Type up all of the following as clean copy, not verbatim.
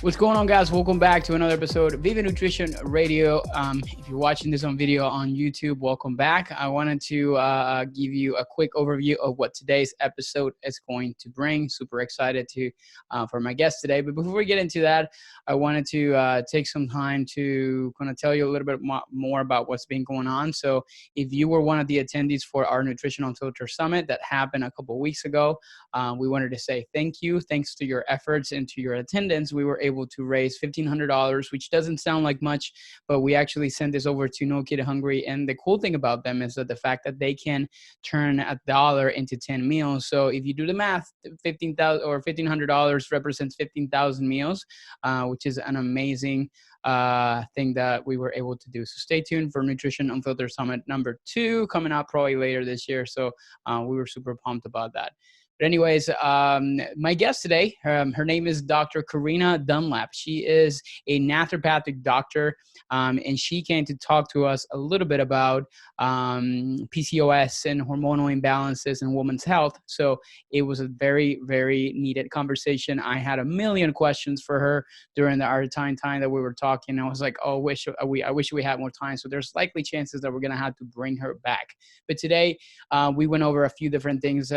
What's going on, guys? Welcome back to another episode of Viva Nutrition Radio. If you're watching this on video on YouTube, welcome back. I wanted to give you a quick overview of what today's episode is going to bring. Super excited for my guest today. But before we get into that, I wanted to take some time to kind of tell you a little bit more about what's been going on. So if you were one of the attendees for our Nutrition Unfiltered Summit that happened a couple of weeks ago, we wanted to say thank you. Thanks to your efforts and to your attendance, we were able to raise $1,500, which doesn't sound like much, but we actually sent this over to No Kid Hungry. And the cool thing about them is that the fact that they can turn $1 into 10 meals. So if you do the math, $1,500 represents 15,000 meals, which is an amazing thing that we were able to do. So stay tuned for Nutrition Unfiltered Summit number 2 coming out probably later this year. So we were super pumped about that. But anyways, my guest today, her name is Dr. Corina Dunlap. She is a naturopathic doctor, and she came to talk to us a little bit about PCOS and hormonal imbalances in women's health. So it was a very, very needed conversation. I had a million questions for her during our time that we were talking. I was like, oh, I wish we had more time. So there's likely chances that we're going to have to bring her back. But today, we went over a few different things,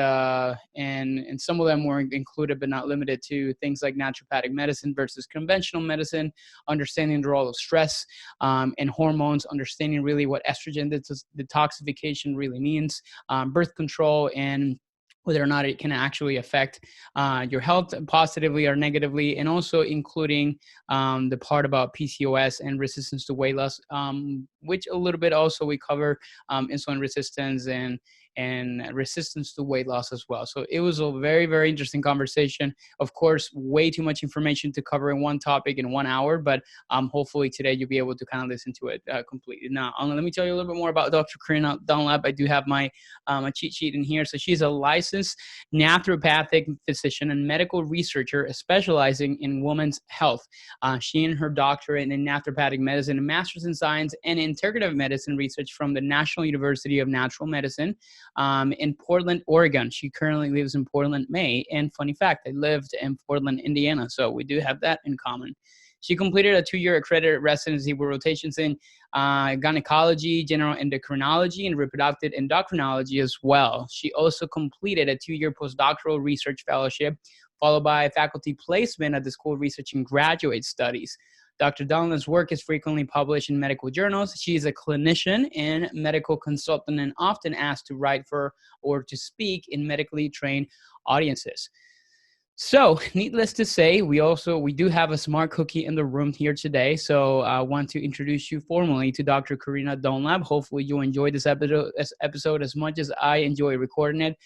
and some of them were included but not limited to things like naturopathic medicine versus conventional medicine, understanding the role of stress and hormones, understanding really what estrogen detoxification really means, birth control, and whether or not it can actually affect your health positively or negatively, and also including the part about PCOS and resistance to weight loss, which a little bit also we cover insulin resistance and resistance to weight loss as well. So it was a very, very interesting conversation. Of course, way too much information to cover in one topic in 1 hour, but hopefully today you'll be able to kind of listen to it completely. Now, let me tell you a little bit more about Dr. Corina Dunlap. I do have my cheat sheet in here. So she's a licensed naturopathic physician and medical researcher specializing in women's health. She and her doctorate in naturopathic medicine and master's in science and integrative medicine research from the National University of Natural Medicine in Portland, Oregon. She currently lives in Portland, Maine. And funny fact, I lived in Portland, Indiana. So we do have that in common. She completed a 2-year accredited residency with rotations in gynecology, general endocrinology, and reproductive endocrinology as well. She also completed a 2-year postdoctoral research fellowship, followed by a faculty placement at the School of Research and Graduate Studies. Dr. Dunlap's work is frequently published in medical journals. She is a clinician and medical consultant and often asked to write for or to speak in medically trained audiences. So needless to say, we do have a smart cookie in the room here today. So I want to introduce you formally to Dr. Corina Dunlap. Hopefully you enjoy this episode as much as I enjoy recording it.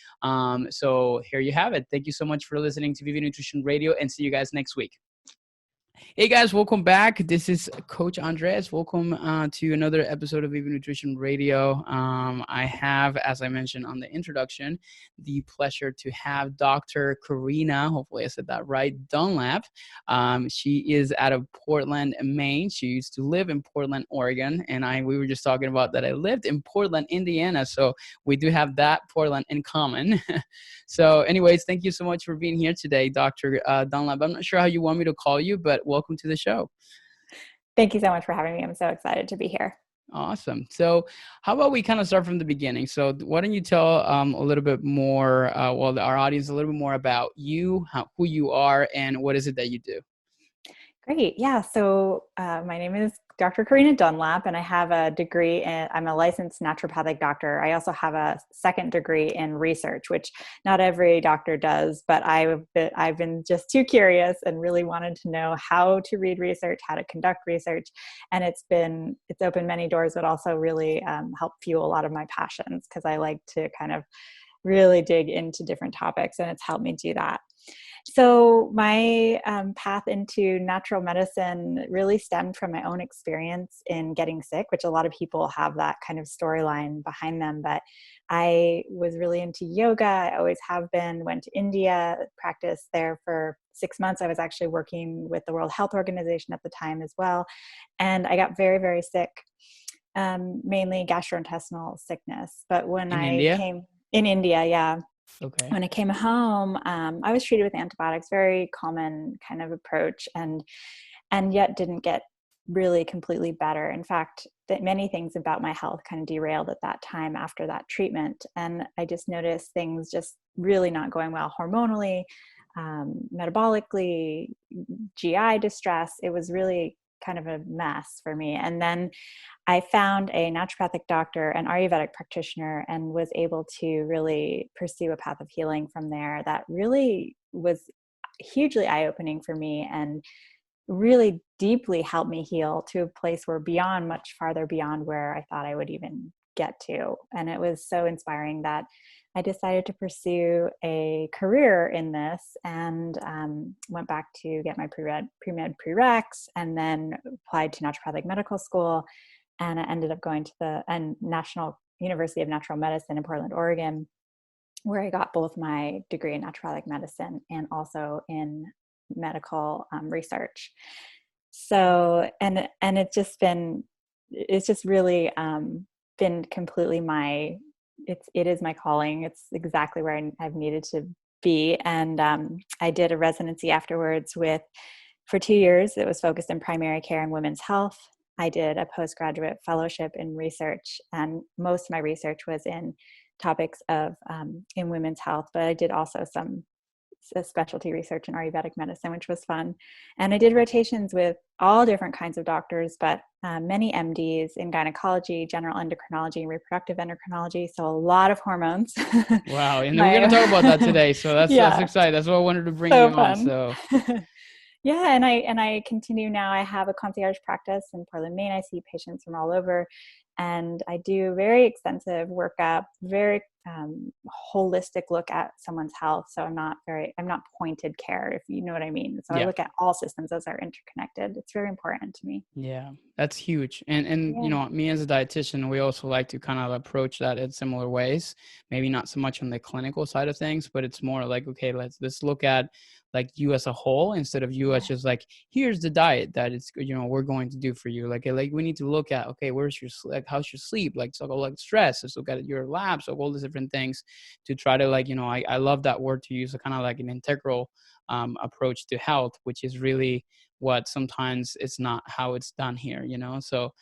So here you have it. Thank you so much for listening to Viva Nutrition Radio, and see you guys next week. Hey guys, welcome back. This is Coach Andres. Welcome to another episode of Viva Nutrition Radio. I have, as I mentioned on the introduction, the pleasure to have Dr. Corina, hopefully I said that right, Dunlap. She is out of Portland, Maine. She used to live in Portland, Oregon, and we were just talking about that I lived in Portland, Indiana, so we do have that Portland in common. So anyways, thank you so much for being here today, Dr. Dunlap. I'm not sure how you want me to call you, but welcome to the show. Thank you so much for having me. I'm so excited to be here. Awesome. So how about we kind of start from the beginning? So why don't you tell a little bit more, our audience a little bit more about you, who you are, and what is it that you do? Great. Yeah. So my name is Dr. Corina Dunlap, and I have a degree I'm a licensed naturopathic doctor. I also have a second degree in research, which not every doctor does, but I've been just too curious and really wanted to know how to read research, how to conduct research. And it's opened many doors, but also really helped fuel a lot of my passions, because I like to kind of really dig into different topics, and it's helped me do that. So my path into natural medicine really stemmed from my own experience in getting sick, which a lot of people have that kind of storyline behind them. But I was really into yoga. I always have been, went to India, practiced there for 6 months. I was actually working with the World Health Organization at the time as well. And I got very, very sick, mainly gastrointestinal sickness. But when I came in India, yeah. Okay. When I came home, I was treated with antibiotics, very common kind of approach, and yet didn't get really completely better. In fact, that many things about my health kind of derailed at that time after that treatment. And I just noticed things just really not going well hormonally, metabolically, GI distress. It was really kind of a mess for me. And then I found a naturopathic doctor, an Ayurvedic practitioner, and was able to really pursue a path of healing from there that really was hugely eye-opening for me and really deeply helped me heal to a place where much farther beyond where I thought I would even get to. And it was so inspiring that I decided to pursue a career in this, and went back to get my pre-med prereqs, and then applied to naturopathic medical school. And I ended up going to the National University of Natural Medicine in Portland, Oregon, where I got both my degree in naturopathic medicine and also in medical research. So, and it's just really been completely it is my calling. It's exactly where I've needed to be. And I did a residency afterwards for 2 years. It was focused in primary care and women's health. I did a postgraduate fellowship in research, and most of my research was in topics of in women's health, but I did also some specialty research in Ayurvedic medicine, which was fun. And I did rotations with all different kinds of doctors, but many MDs in gynecology, general endocrinology, and reproductive endocrinology. So a lot of hormones. Wow. And we're going to talk about that today. So that's Yeah, exciting. That's why I wanted to bring you so on. fun. So Yeah, and I continue now. I have a concierge practice in Portland, Maine. I see patients from all over, and I do very extensive workup, very holistic look at someone's health. So I'm not pointed care, if you know what I mean. So I yeah. look at all systems as they're interconnected. It's very important to me. Yeah, that's huge. And Yeah. me as a dietitian, we also like to kind of approach that in similar ways. Maybe not so much on the clinical side of things, but it's more like, okay, let's look at like you as a whole instead of you as just like, here's the diet that it's we're going to do for you. Like we need to look at, okay, where's your like how's your sleep? Like so like stress. Let's look at your labs, so all these different things to try to like, I love that word to use, a kind of like an integral approach to health, which is really what sometimes it's not how it's done here, so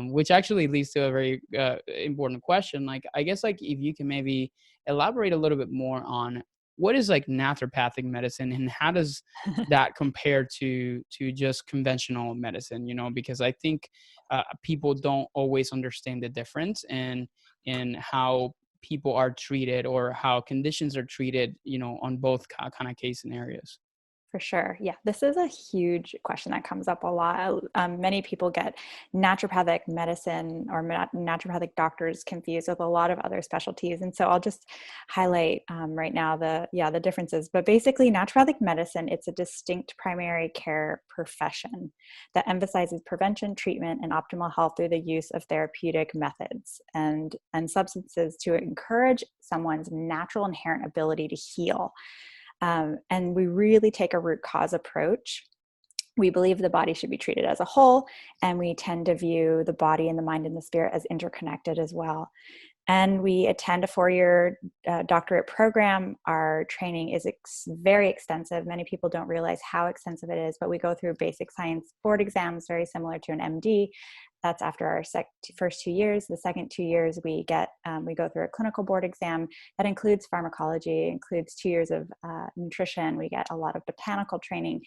which actually leads to a very important question. Like, I guess, like, if you can maybe elaborate a little bit more on what is like naturopathic medicine and how does that compare to just conventional medicine, because I think people don't always understand the difference in how people are treated or how conditions are treated, on both kind of case scenarios. For sure. Yeah, this is a huge question that comes up a lot. Many people get naturopathic medicine or naturopathic doctors confused with a lot of other specialties. And so I'll just highlight right now the differences. But basically, naturopathic medicine, it's a distinct primary care profession that emphasizes prevention, treatment, and optimal health through the use of therapeutic methods and substances to encourage someone's natural inherent ability to heal. And we really take a root cause approach. We believe the body should be treated as a whole, and we tend to view the body and the mind and the spirit as interconnected as well. And we attend a 4-year doctorate program. Our training is very extensive. Many people don't realize how extensive it is, but we go through basic science board exams, very similar to an MD. That's after our first 2 years. The second 2 years, we go through a clinical board exam that includes pharmacology, includes 2 years of nutrition. We get a lot of botanical training,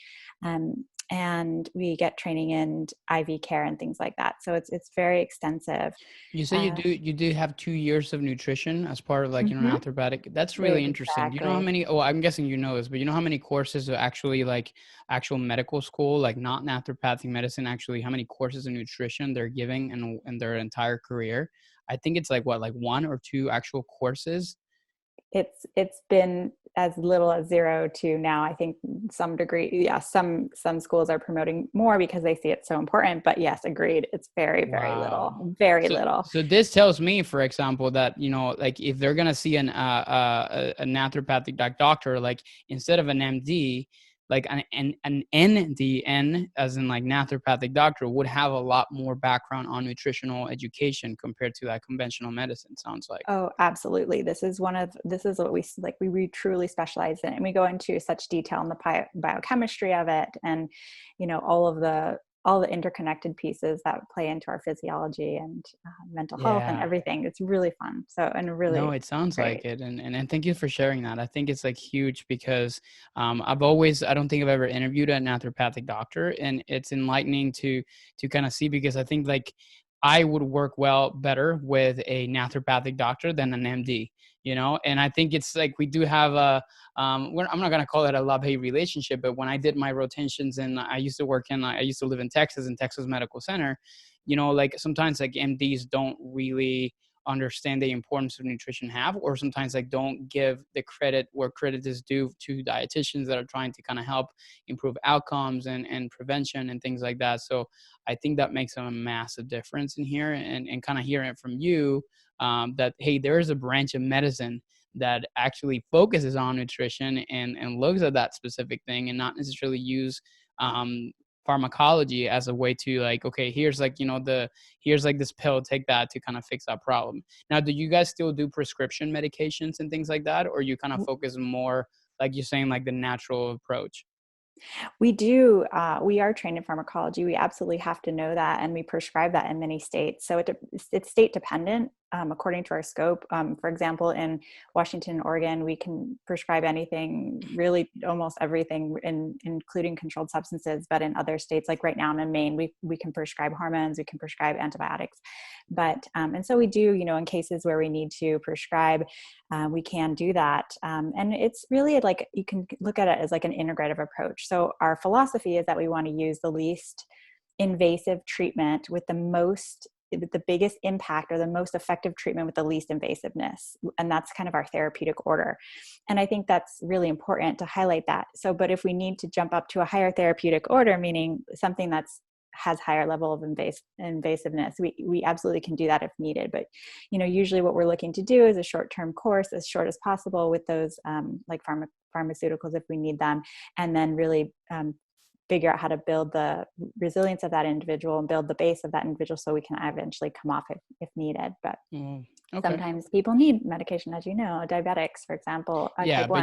and we get training in IV care and things like that. So it's very extensive. You say you do have 2 years of nutrition as part of like, Mm-hmm. naturopathic. That's really interesting. Do you know how Exactly. many, oh, I'm guessing you know this, but you know how many courses are actually like actual medical school, like not naturopathic medicine, actually how many courses of nutrition they're giving in their entire career? I think it's like what, like 1 or 2 actual courses. It's been as little as 0 to now. I think some degree, yeah, some schools are promoting more because they see it so important. But yes, agreed. It's very, very Wow. little, very So, little. so this tells me, for example, that, like if they're going to see a naturopathic doctor, like instead of an MD, like an NDN, as in like naturopathic doctor, would have a lot more background on nutritional education compared to that conventional medicine, sounds like. Oh, absolutely. This is what we like, we truly specialize in, and we go into such detail in the biochemistry of it, and, all the interconnected pieces that play into our physiology and mental health and Yeah. everything. It's really fun. So, and No, really it sounds great. like it. And thank you for sharing that. I think it's like huge because I don't think I've ever interviewed a naturopathic doctor, and it's enlightening to kind of see, because I think like I would work better with a naturopathic doctor than an MD, and I think it's like we do have I'm not going to call it a love-hate relationship, but when I did my rotations and I used to live in Texas Medical Center, like sometimes like MDs don't really understand the importance of nutrition have, or sometimes like don't give the credit where credit is due to dietitians that are trying to kind of help improve outcomes and prevention and things like that. So I think that makes a massive difference in here, and kind of hearing it from you, that hey, there is a branch of medicine that actually focuses on nutrition and looks at that specific thing, and not necessarily use pharmacology as a way to like, okay, here's like, here's like this pill, take that to kind of fix that problem. Now, do you guys still do prescription medications and things like that, or you kind of focus more, like you're saying, like the natural approach? We do. We are trained in pharmacology. We absolutely have to know that, and we prescribe that in many states. So it's state dependent, according to our scope. For example, in Washington and Oregon, we can prescribe anything, really almost everything, including controlled substances. But in other states, like right now I'm in Maine, we can prescribe hormones, we can prescribe antibiotics. But and so we do, in cases where we need to prescribe, we can do that. And it's really like, you can look at it as like an integrative approach. So our philosophy is that we want to use the least invasive treatment with the biggest impact, or the most effective treatment with the least invasiveness. And that's kind of our therapeutic order. And I think that's really important to highlight that. So, but if we need to jump up to a higher therapeutic order, meaning something has higher level of invasiveness, we absolutely can do that if needed. But, usually what we're looking to do is a short-term course, as short as possible, with those like pharmaceuticals if we need them, and then really figure out how to build the resilience of that individual and build the base of that individual so we can eventually come off if needed. But Okay. sometimes people need medication, as you know, diabetics, for example, Yeah, type 1.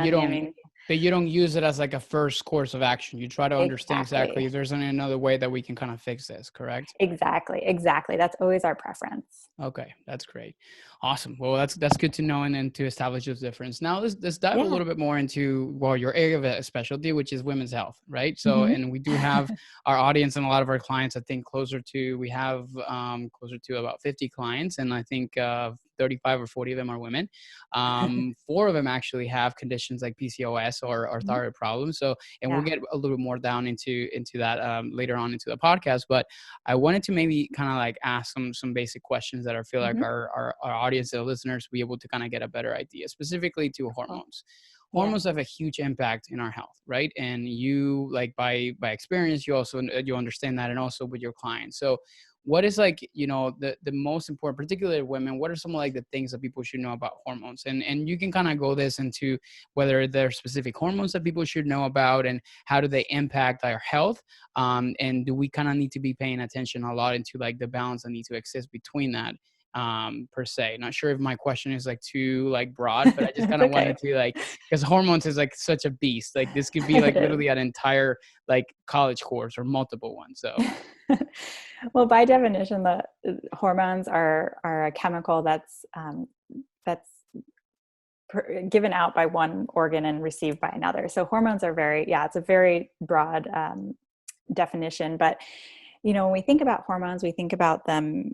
but you don't use it as like a first course of action. You try to understand exactly Exactly. if there's another way that we can kind of fix this, correct? Exactly. That's always our preference. Okay, that's great. Awesome. Well, that's good to know, and to establish this difference. Now let's dive a Yeah. little bit more into, well, your area of specialty, which is women's health, right? So, Mm-hmm. and we do have our audience and a lot of our clients, I think we have closer to about 50 clients, and I think 35 or 40 of them are women. 4 of them actually have conditions like PCOS or thyroid problems. So, and we'll Yeah. get a little more down into that later on into the podcast. But I wanted to maybe kind of like ask some basic questions that I feel like Mm-hmm. our audience and listeners will be able to kind of get a better idea, specifically to Cool. hormones. Yeah. Hormones have a huge impact in our health, right? And you, like, by experience, you understand that, and also with your clients. So what is like, the most important, particularly women, what are some of like the things that people should know about hormones? And you can kind of go this into whether there are specific hormones that people should know about, and how do they impact our health, and do we kind of need to be paying attention a lot into like the balance that needs to exist between that, per se. Not sure if my question is like too like broad, but I just It's kind of okay. wanted to like, because hormones is like such a beast. Like this could be like It is. literally an entire like college course or multiple ones. So Well, by definition, the hormones are a chemical that's given out by one organ and received by another. So hormones are it's a very broad definition. But when we think about hormones, we think about them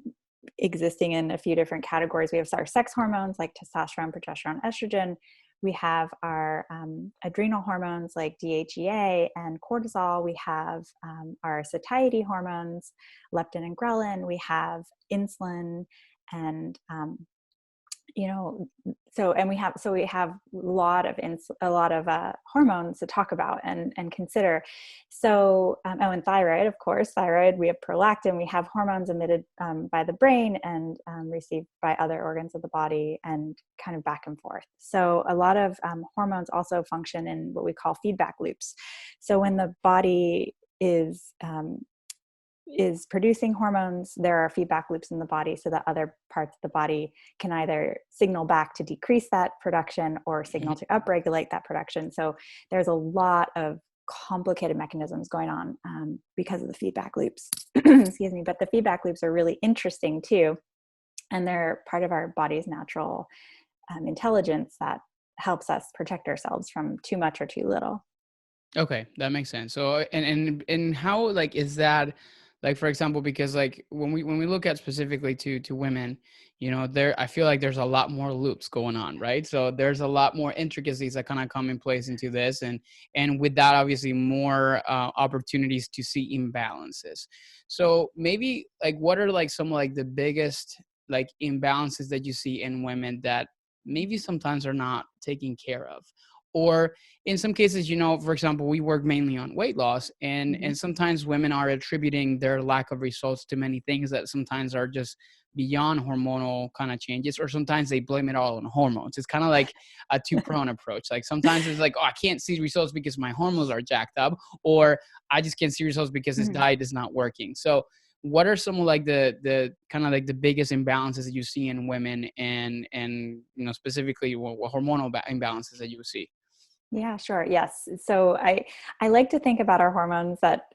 existing in a few different categories. We have our sex hormones like testosterone, progesterone, estrogen. We have our adrenal hormones like DHEA and cortisol. We have our satiety hormones, leptin and ghrelin. We have insulin and and we have a lot of hormones to talk about and consider. So, and thyroid, of course, we have prolactin, we have hormones emitted by the brain and received by other organs of the body, and kind of back and forth. So a lot of hormones also function in what we call feedback loops. So when the body is producing hormones, there are feedback loops in the body so that other parts of the body can either signal back to decrease that production or signal to upregulate that production. So there's a lot of complicated mechanisms going on because of the feedback loops. Excuse me. But the feedback loops are really interesting too. And they're part of our body's natural intelligence that helps us protect ourselves from too much or too little. Okay, that makes sense. So, and how, like, is that, like, for example, because like when we look at specifically to women, I feel like there's a lot more loops going on, right? So there's a lot more intricacies that kind of come in place into this, and with that, obviously, more opportunities to see imbalances. So maybe, like, what are like some like the biggest like imbalances that you see in women that maybe sometimes are not taken care of? Or in some cases, for example, we work mainly on weight loss, and sometimes women are attributing their lack of results to many things that sometimes are just beyond hormonal kind of changes, or sometimes they blame it all on hormones. It's kind of like a two-pronged approach. Like sometimes it's like, oh, I can't see results because my hormones are jacked up, or I just can't see results because this diet is not working. So what are some of like the kind of like the biggest imbalances that you see in women, and specifically what hormonal imbalances that you see? Yeah, sure. Yes. So I like to think about our hormones that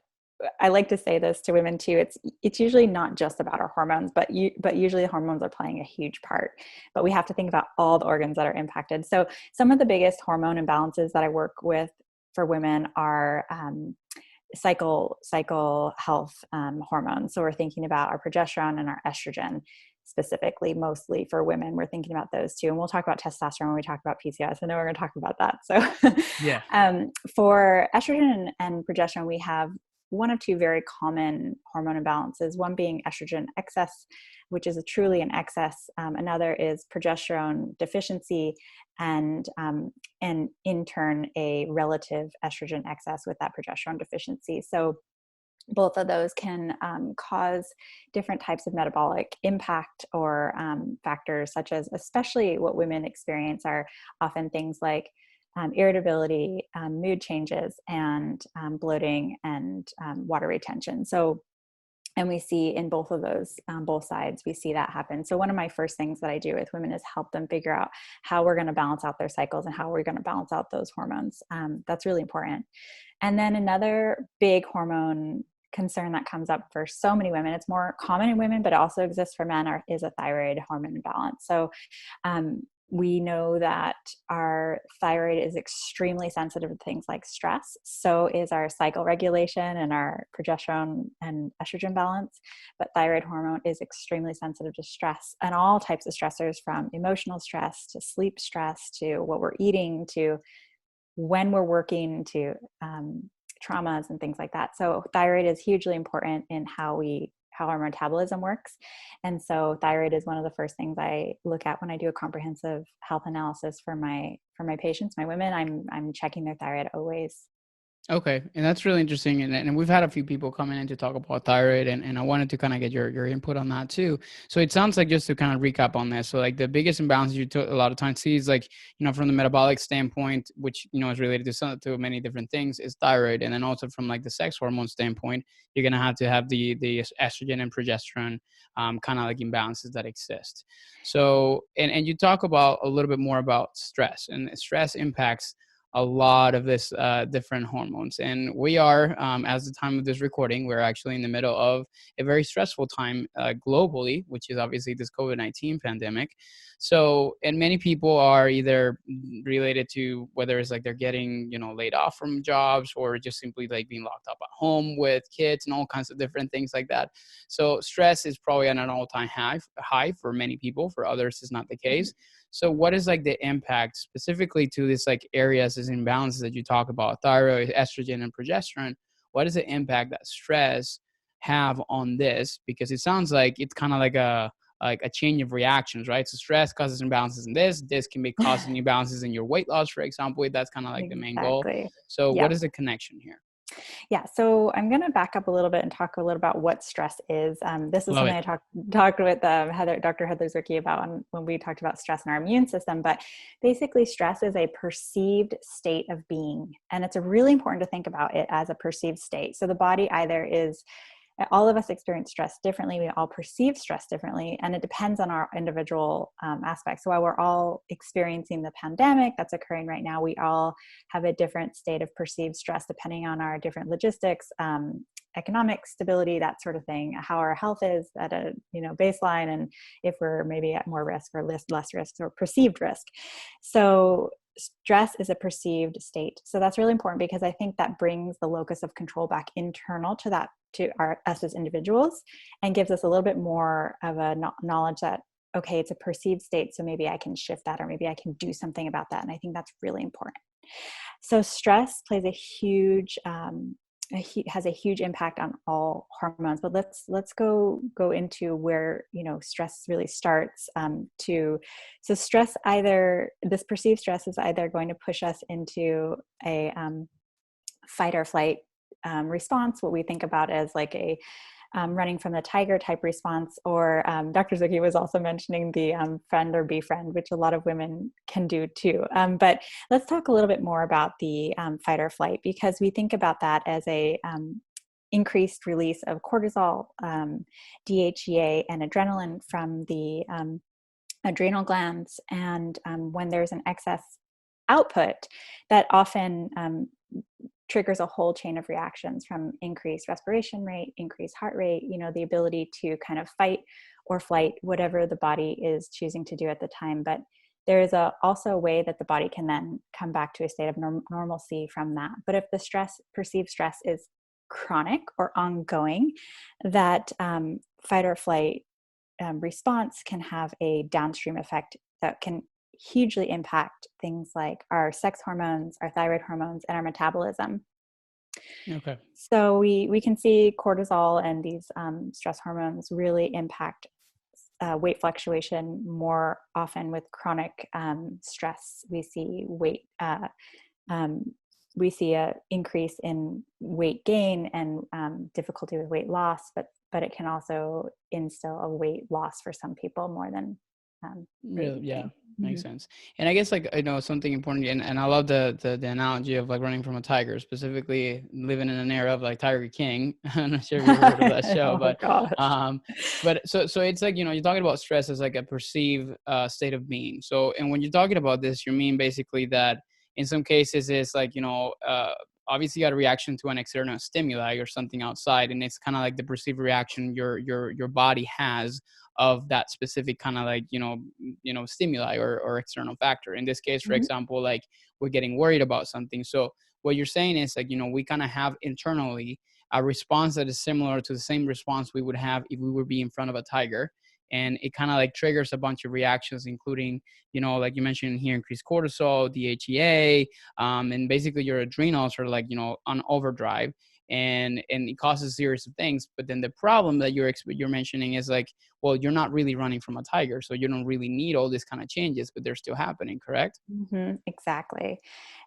I like to say this to women too. It's usually not just about our hormones, but usually the hormones are playing a huge part. But we have to think about all the organs that are impacted. So some of the biggest hormone imbalances that I work with for women are cycle health hormones. So we're thinking about our progesterone and our estrogen. Specifically, mostly for women, we're thinking about those two. And we'll talk about testosterone when we talk about PCOS. I know we're going to talk about that. So Yeah. For estrogen and progesterone, we have one of two very common hormone imbalances, one being estrogen excess, which is truly an excess. Another is progesterone deficiency, and in turn, a relative estrogen excess with that progesterone deficiency. So both of those can cause different types of metabolic impact or factors, such as, especially what women experience are often things like irritability, mood changes, and bloating and water retention. So, and we see in both of those, both sides, we see that happen. So one of my first things that I do with women is help them figure out how we're going to balance out their cycles and how we're going to balance out those hormones. That's really important. And then another big hormone concern that comes up for so many women, it's more common in women, but it also exists for men, is a thyroid hormone imbalance. So we know that our thyroid is extremely sensitive to things like stress. So is our cycle regulation and our progesterone and estrogen balance. But thyroid hormone is extremely sensitive to stress and all types of stressors, from emotional stress to sleep stress to what we're eating to when we're working to traumas and things like that. So thyroid is hugely important in how our metabolism works. And so thyroid is one of the first things I look at when I do a comprehensive health analysis for my patients, my women. I'm checking their thyroid always. Okay. And that's really interesting. And we've had a few people coming in to talk about thyroid, and I wanted to kind of get your input on that too. So it sounds like, just to kind of recap on this, so like the biggest imbalance you a lot of times see is like, from the metabolic standpoint, which, is related to many different things, is thyroid. And then also from like the sex hormone standpoint, you're going to have the estrogen and progesterone kind of like imbalances that exist. So, and you talk about a little bit more about stress, and stress impacts a lot of this different hormones. And we are, as the time of this recording, we're actually in the middle of a very stressful time globally, which is obviously this COVID-19 pandemic. So, and many people are either related to whether it's like they're getting, laid off from jobs, or just simply like being locked up at home with kids and all kinds of different things like that. So stress is probably at an all-time high for many people. For others, it's not the case. So what is like the impact specifically to this like areas, this imbalances that you talk about, thyroid, estrogen, and progesterone? What is the impact that stress have on this? Because it sounds like it's kind of like a like a change of reactions, right? So stress causes imbalances in this can be causing imbalances in your weight loss, for example. That's kind of like the main goal. Exactly. So what Yep. is the connection here? Yeah, so I'm going to back up a little bit and talk a little about what stress is. This is Love something it. I talked with Dr. Heather Zerke about when we talked about stress in our immune system. But basically, stress is a perceived state of being, and it's really important to think about it as a perceived state. So the body either is all of us experience stress differently. We all perceive stress differently, and it depends on our individual aspects. So while we're all experiencing the pandemic that's occurring right now, we all have a different state of perceived stress depending on our different logistics, economic stability, that sort of thing, how our health is at a baseline, and if we're maybe at more risk or less risk or perceived risk. So stress is a perceived state. So that's really important because I think that brings the locus of control back internal to us as individuals, and gives us a little bit more of a knowledge that, okay, it's a perceived state, so maybe I can shift that, or maybe I can do something about that. And I think that's really important. So stress plays has a huge impact on all hormones. But let's go into where stress really starts. So stress, this perceived stress is either going to push us into a fight or flight response, what we think about as like a running from the tiger type response, or Dr. Zuki was also mentioning the friend or befriend, which a lot of women can do too. But let's talk a little bit more about the fight or flight, because we think about that as a increased release of cortisol, DHEA, and adrenaline from the adrenal glands. And when there's an excess output, that often triggers a whole chain of reactions, from increased respiration rate, increased heart rate, the ability to kind of fight or flight, whatever the body is choosing to do at the time. But there is also a way that the body can then come back to a state of normalcy from that. But if the perceived stress is chronic or ongoing, that fight or flight response can have a downstream effect that can hugely impact things like our sex hormones, our thyroid hormones, and our metabolism. Okay. So we can see cortisol and these stress hormones really impact weight fluctuation more often with chronic stress. We see we see a increase in weight gain and difficulty with weight loss, but it can also instill a weight loss for some people more than Really, yeah, makes Mm-hmm. sense. And I guess like something important, and I love the analogy of like running from a tiger, specifically living in an era of like Tiger King. I'm not sure if you've heard of that show, Oh gosh. but so it's like you're talking about stress as like a perceived state of being. So, and when you're talking about this, you mean basically that in some cases it's like obviously you got a reaction to an external stimuli or something outside, and it's kind of like the perceived reaction your body has of that specific kind of like stimuli or external factor. In this case, for Mm-hmm. example, like we're getting worried about something. So what you're saying is like we kind of have internally a response that is similar to the same response we would have if we were being in front of a tiger, and it kind of like triggers a bunch of reactions, including like you mentioned here, increased cortisol, DHEA, and basically your adrenals are like on overdrive, and it causes a series of things. But then the problem that you're mentioning is like, well, you're not really running from a tiger, so you don't really need all these kind of changes, but they're still happening, correct? Mm-hmm, exactly.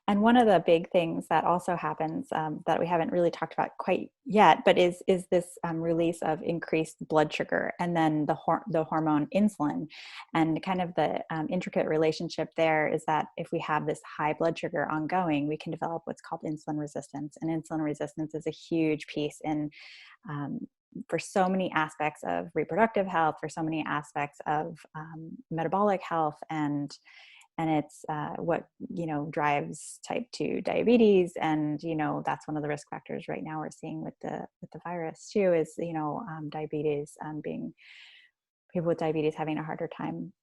And one of the big things that also happens that we haven't really talked about quite yet, but is this release of increased blood sugar, and then the hormone insulin. And kind of the intricate relationship there is that if we have this high blood sugar ongoing, we can develop what's called insulin resistance. And insulin resistance is a huge piece in for so many aspects of reproductive health, for so many aspects of metabolic health, and it's what drives type 2 diabetes. And that's one of the risk factors right now we're seeing with the virus too, is diabetes, being people with diabetes having a harder time.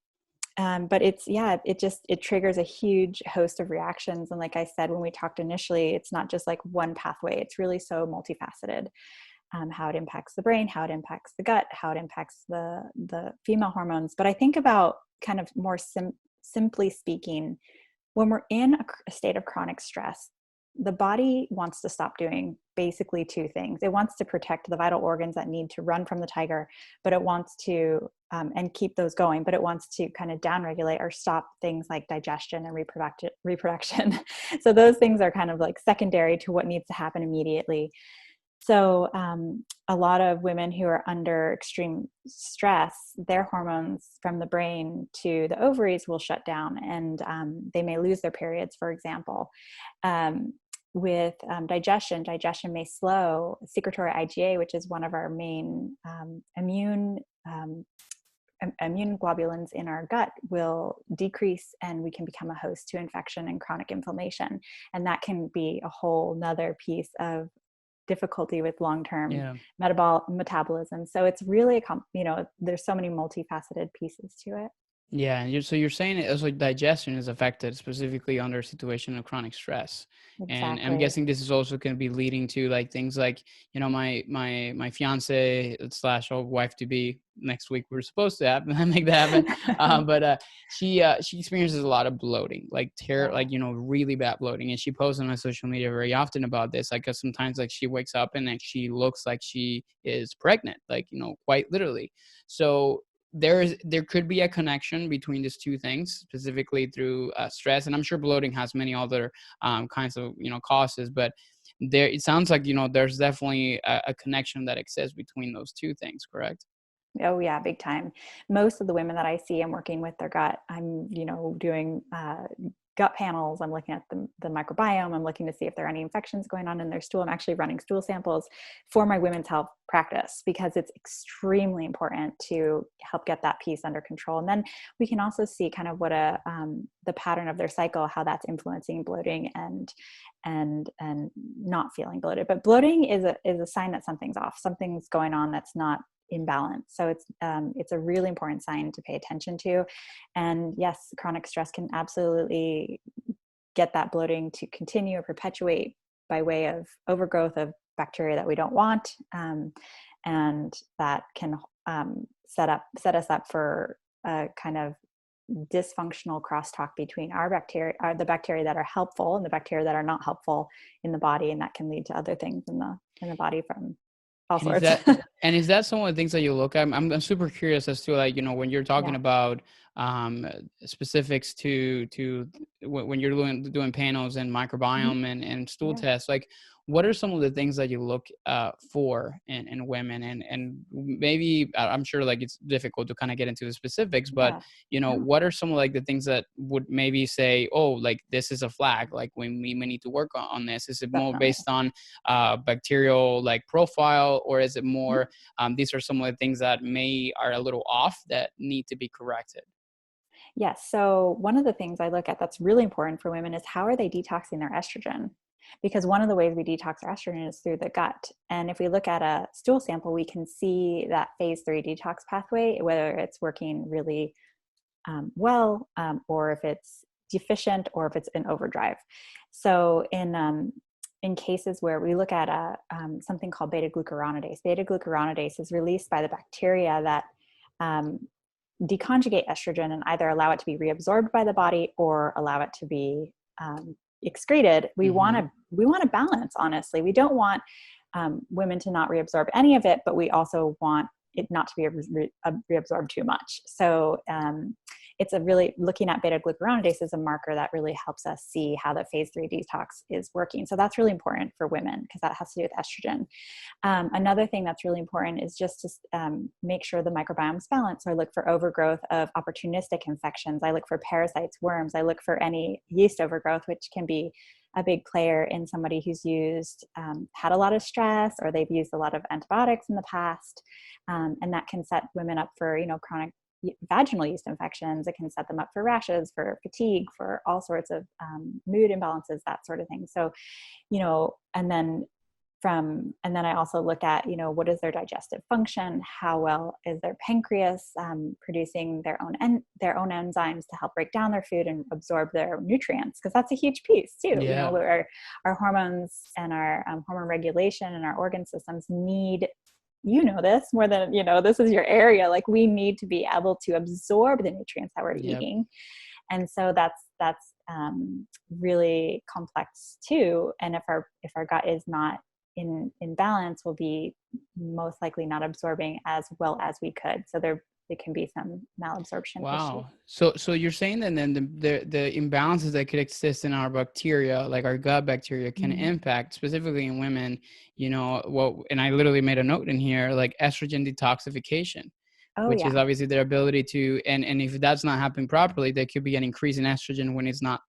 But it triggers a huge host of reactions. And like I said, when we talked initially, it's not just like one pathway, it's really so multifaceted. How it impacts the brain, how it impacts the gut, how it impacts the female hormones. But I think about kind of more simply speaking, when we're in a state of chronic stress, the body wants to stop doing basically two things. It wants to protect the vital organs that need to run from the tiger, but it wants to, and keep those going, but it wants to kind of downregulate or stop things like digestion and reproduction. So those things are kind of like secondary to what needs to happen immediately. So a lot of women who are under extreme stress, their hormones from the brain to the ovaries will shut down, and they may lose their periods, for example. With digestion may slow. Secretory IgA, which is one of our main immune globulins in our gut, will decrease, and we can become a host to infection and chronic inflammation. And that can be a whole nother piece of difficulty with long-term metabolism. So it's really, there's so many multifaceted pieces to it. Yeah, and so you're saying it also digestion is affected specifically under a situation of chronic stress. Exactly. And I'm guessing this is also going to be leading to like things like, my fiance / wife to be next week, we're supposed to make that happen. But she experiences a lot of bloating, really bad bloating. And she posts on my social media very often about this. Like, 'cause sometimes like she wakes up and like she looks like she is pregnant, quite literally. So there could be a connection between these two things, specifically through stress. And I'm sure bloating has many other kinds of, causes, but it sounds like, there's definitely a connection that exists between those two things, correct? Oh yeah, big time. Most of the women that I see, I'm working with their gut. I'm, doing gut panels. I'm looking at the microbiome. I'm looking to see if there are any infections going on in their stool. I'm actually running stool samples for my women's health practice because it's extremely important to help get that piece under control. And then we can also see kind of what the pattern of their cycle, how that's influencing bloating and not feeling bloated. But bloating is a sign that something's off. Something's going on that's not in balance. So it's a really important sign to pay attention to. And yes, chronic stress can absolutely get that bloating to continue or perpetuate by way of overgrowth of bacteria that we don't want. And that can set us up for a kind of dysfunctional crosstalk between our bacteria, the bacteria that are helpful and the bacteria that are not helpful in the body. And that can lead to other things in the body from all sorts. Is that some of the things that you look at? I'm super curious as to when you're talking about specifics to when you're doing panels and microbiome and stool tests, like what are some of the things that you look for in women? And maybe I'm sure like it's difficult to kind of get into the specifics, but what are some of like the things that would maybe say, oh, like this is a flag, like we may need to work on this? Is it more based on bacterial like profile, or is it more these are some of the things that are a little off that need to be corrected? Yes. So one of the things I look at that's really important for women is how are they detoxing their estrogen? Because one of the ways we detox our estrogen is through the gut. And if we look at a stool sample, we can see that phase 3 detox pathway, whether it's working really well, or if it's deficient, or if it's in overdrive. So in cases where we look at something called beta-glucuronidase. Beta-glucuronidase is released by the bacteria that deconjugate estrogen and either allow it to be reabsorbed by the body or allow it to be excreted. We want to balance, honestly. We don't want women to not reabsorb any of it, but we also want it not to be reabsorbed too much. So it's looking at beta-glucuronidase is a marker that really helps us see how the phase 3 detox is working. So that's really important for women because that has to do with estrogen. Another thing that's really important is just to make sure the microbiome is balanced. So I look for overgrowth of opportunistic infections. I look for parasites, worms. I look for any yeast overgrowth, which can be a big player in somebody who's had a lot of stress, or they've used a lot of antibiotics in the past. And that can set women up for, chronic vaginal yeast infections. It can set them up for rashes, for fatigue, for all sorts of mood imbalances, that sort of thing. So, and then I also look at, what is their digestive function? How well is their pancreas producing their own enzymes to help break down their food and absorb their nutrients? Because that's a huge piece too. Yeah. Our hormones and our hormone regulation and our organ systems need, this more than, this is your area. Like we need to be able to absorb the nutrients that we're eating. And so that's really complex too. And if our gut is not in balance, we'll be most likely not absorbing as well as we could. So there can be some malabsorption issues. Wow. So you're saying that then the imbalances that could exist in our bacteria, like our gut bacteria, can impact specifically in women, and I literally made a note in here, like estrogen detoxification, which is obviously their ability to, and if that's not happening properly, there could be an increase in estrogen when it's not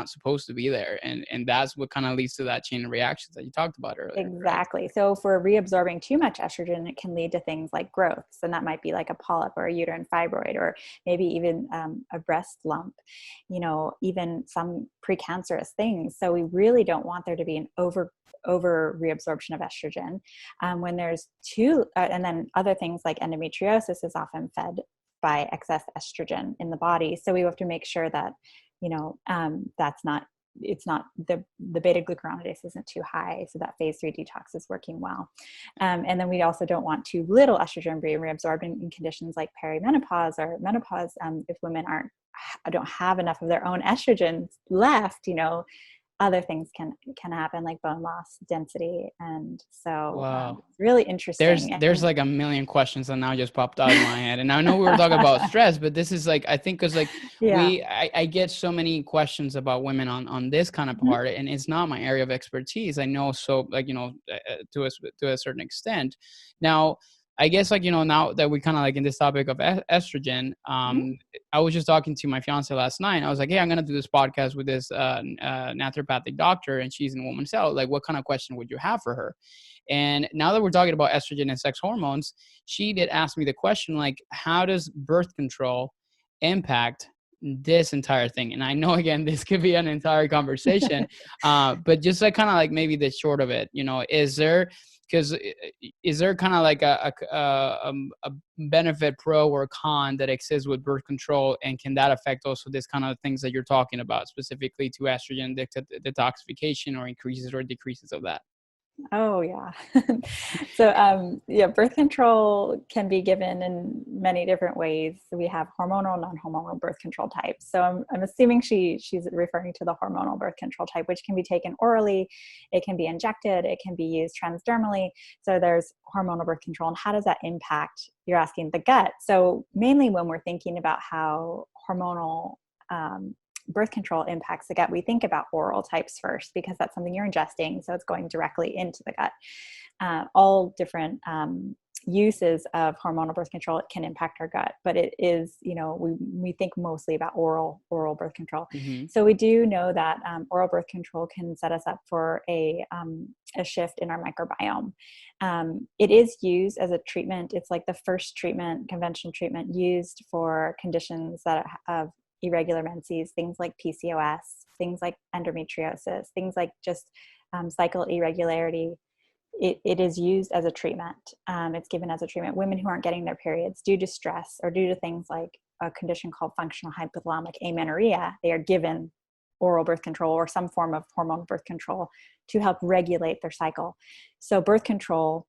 supposed to be there. And that's what kind of leads to that chain of reactions that you talked about earlier. Exactly. Right? So if we're reabsorbing too much estrogen, it can lead to things like growths. And that might be like a polyp or a uterine fibroid, or maybe even a breast lump, even some precancerous things. So we really don't want there to be an over reabsorption of estrogen. When there's and then other things like endometriosis is often fed by excess estrogen in the body. So we have to make sure that, it's not the beta glucuronidase isn't too high, so that phase 3 detox is working well. And then we also don't want too little estrogen being reabsorbed in conditions like perimenopause or menopause. If women don't have enough of their own estrogen left, other things can happen, like bone loss, density. And so it's really interesting. There's like a million questions that now just popped out of my head. And I know we were talking about stress, but this is like, I think because like I get so many questions about women on this kind of part, and it's not my area of expertise. I know, so like, to a certain extent. Now, I guess like, now that we kind of like in this topic of estrogen, I was just talking to my fiance last night. I was like, hey, I'm going to do this podcast with this naturopathic doctor, and she's in women's health. Like, what kind of question would you have for her? And now that we're talking about estrogen and sex hormones, she did ask me the question, like, how does birth control impact this entire thing? And I know, again, this could be an entire conversation, but just like kind of like maybe the short of it, is there kind of like a benefit, pro or con, that exists with birth control, and can that affect also this kind of things that you're talking about, specifically to estrogen detoxification, or increases or decreases of that? Oh, yeah. So, birth control can be given in many different ways. We have hormonal, non-hormonal birth control types. So I'm assuming she's referring to the hormonal birth control type, which can be taken orally, it can be injected, it can be used transdermally. So there's hormonal birth control. And how does that impact, you're asking, the gut? So mainly when we're thinking about how hormonal birth control impacts the gut, we think about oral types first, because that's something you're ingesting. So it's going directly into the gut. All different uses of hormonal birth control can impact our gut, but it is, we think mostly about oral birth control. So we do know that oral birth control can set us up for a shift in our microbiome. It is used as a treatment. It's like the first conventional treatment used for conditions that have irregular menses, things like PCOS, things like endometriosis, things like just cycle irregularity. It is used as a treatment. It's given as a treatment. Women who aren't getting their periods due to stress or due to things like a condition called functional hypothalamic amenorrhea, they are given oral birth control or some form of hormonal birth control to help regulate their cycle. So birth control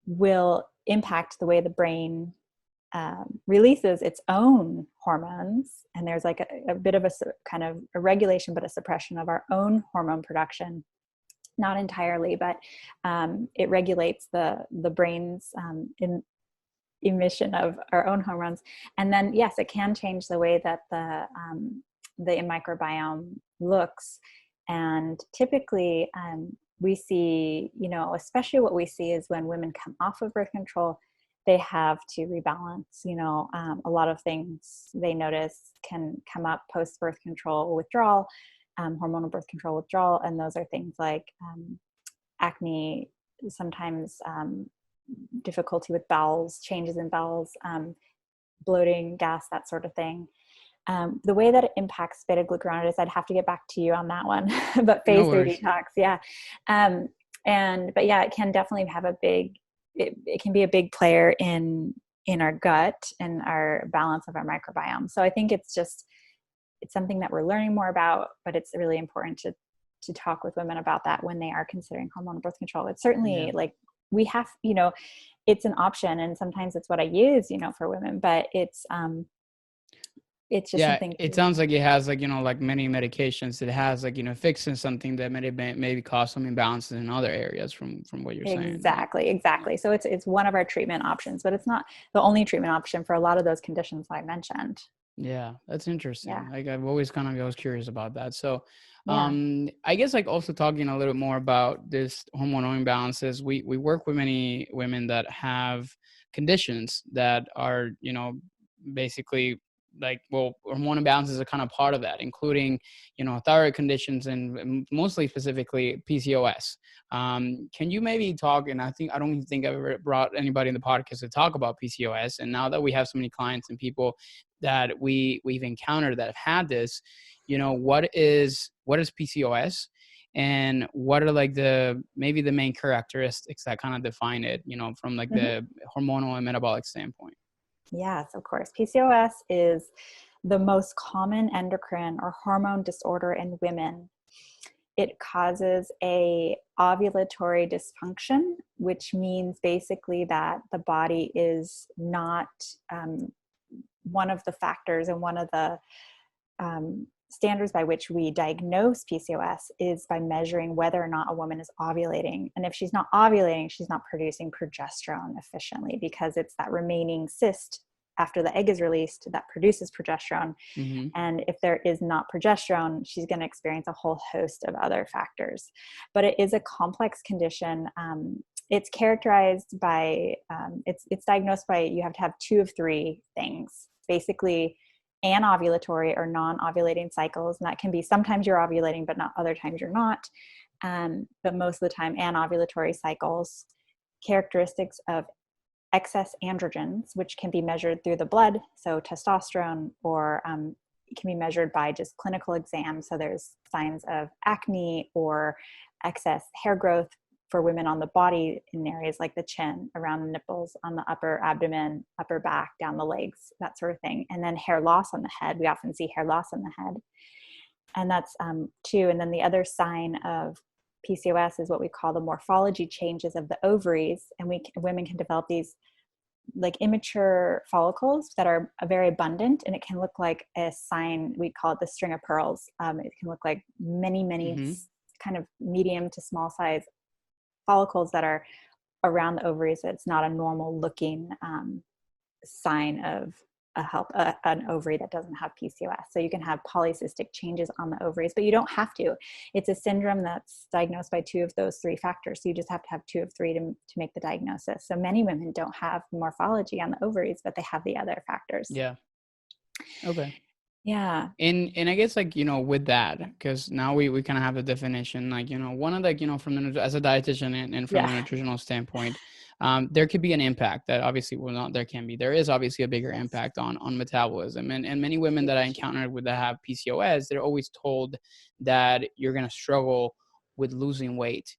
will impact the way the brain releases its own hormones, and there's like a bit of a kind of a regulation, but a suppression of our own hormone production. Not entirely, but it regulates the brain's emission of our own hormones. And then, yes, it can change the way that the microbiome looks. And typically, we see, especially what we see is when women come off of birth control, they have to rebalance. A lot of things they notice can come up post birth control withdrawal, hormonal birth control withdrawal. And those are things like acne, sometimes difficulty with bowels, changes in bowels, bloating, gas, that sort of thing. The way that it impacts beta glucuronidase, I'd have to get back to you on that one, but phase 3 detox. Yeah. But yeah, it can definitely have it can be a big player in our gut and our balance of our microbiome. So I think it's something that we're learning more about, but it's really important to talk with women about that when they are considering hormonal birth control. It's certainly like we have, it's an option, and sometimes it's what I use, for women, but it's, it's just Yeah, something it to, sounds like it has like, like many medications. It has like, fixing something that maybe cause some imbalances in other areas from what you're saying. Like, exactly. So it's one of our treatment options, but it's not the only treatment option for a lot of those conditions I mentioned. yeah, that's Yeah. interesting. Like I've always kind of, I was curious about that. So, Yeah. I guess like also talking a little more about this hormonal imbalances, we work with many women that have conditions that are, basically like, well, hormone imbalances are kind of part of that, including, thyroid conditions and mostly specifically PCOS. Can you maybe talk, and I don't even think I've ever brought anybody in the podcast to talk about PCOS. And now that we have so many clients and people that we've encountered that have had this, what is PCOS, and what are like maybe the main characteristics that kind of define it, from like Mhm. the hormonal and metabolic standpoint? Yes, of course. PCOS is the most common endocrine or hormone disorder in women. It causes a ovulatory dysfunction, which means basically that the body is not one of the factors, and one of the standards by which we diagnose PCOS is by measuring whether or not a woman is ovulating. And if she's not ovulating, she's not producing progesterone efficiently, because it's that remaining cyst after the egg is released that produces progesterone. Mm-hmm. And if there is not progesterone, she's going to experience a whole host of other factors. But it is a complex condition. It's characterized by, it's diagnosed by, you have to have two of three things, basically anovulatory or non-ovulating cycles. And that can be sometimes you're ovulating, but not other times you're not. But most of the time, anovulatory cycles, characteristics of excess androgens, which can be measured through the blood, so testosterone, or it can be measured by just clinical exams. So there's signs of acne or excess hair growth for women on the body in areas like the chin, around the nipples, on the upper abdomen, upper back, down the legs, that sort of thing. And then hair loss on the head. We often see hair loss on the head. And that's two. And then the other sign of PCOS is what we call the morphology changes of the ovaries. And women can develop these like immature follicles that are very abundant, and it can look like a sign. We call it the string of pearls. It can look like many Mm-hmm. kind of medium to small size follicles that are around the ovaries. It's not a normal looking sign of an ovary that doesn't have PCOS. So you can have polycystic changes on the ovaries, but you don't have to. It's a syndrome that's diagnosed by two of those three factors. So you just have to have two of three to make the diagnosis. So many women don't have morphology on the ovaries, but they have the other factors. Yeah. Okay. Yeah. And I guess like, with that, because now we kind of have the definition, like, one of like, from as a dietitian and from a Yeah. nutritional standpoint, there could be an impact that obviously, well, not there can be, there is obviously a bigger impact on metabolism. And many women that I encountered with that have PCOS, they're always told that you're going to struggle with losing weight.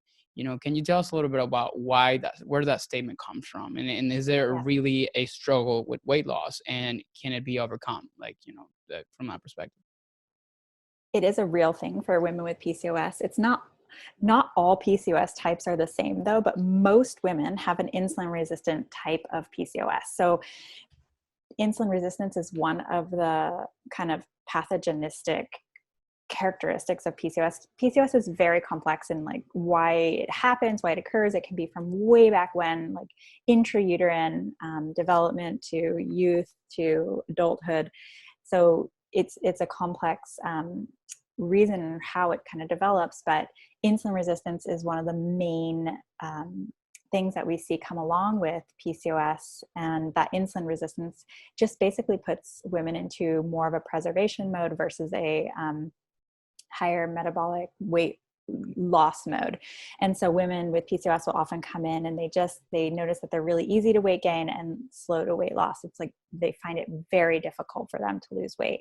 Can you tell us a little bit about where that statement comes from? And is there Yeah. really a struggle with weight loss, and can it be overcome? Like, from that perspective. It is a real thing for women with PCOS. It's not all PCOS types are the same though, but most women have an insulin resistant type of PCOS. So insulin resistance is one of the kind of pathogenistic characteristics of PCOS. PCOS is very complex in like why it happens, why it occurs. It can be from way back when, like intrauterine development to youth to adulthood. So it's a complex reason how it kind of develops, but insulin resistance is one of the main things that we see come along with PCOS. And that insulin resistance just basically puts women into more of a preservation mode versus a higher metabolic weight loss mode. And so women with PCOS will often come in and they notice that they're really easy to weight gain and slow to weight loss. It's like they find it very difficult for them to lose weight.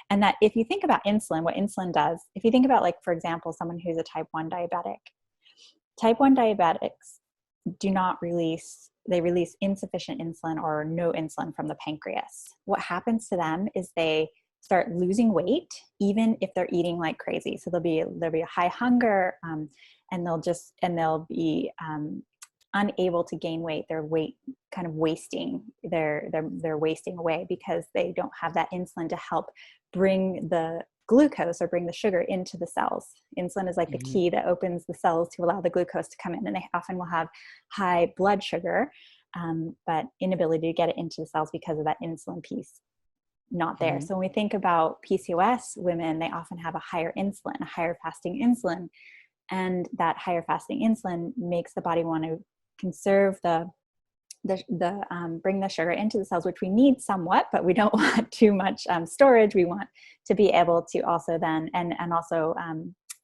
And that if you think about insulin, what insulin does, if you think about like, for example, someone who's a type 1 diabetics they release insufficient insulin or no insulin from the pancreas. What happens to them is they start losing weight, even if they're eating like crazy. So there'll be a high hunger, and they'll be unable to gain weight. They're kind of wasting, they're wasting away because they don't have that insulin to help bring the glucose or bring the sugar into the cells. Insulin is like the key that opens the cells to allow the glucose to come in, and they often will have high blood sugar, but inability to get it into the cells because of that insulin piece not there. So when we think about PCOS women, they often have a higher insulin, a higher fasting insulin, and that higher fasting insulin makes the body want to conserve bring the sugar into the cells, which we need somewhat, but we don't want too much storage. We want to be able to also then, and also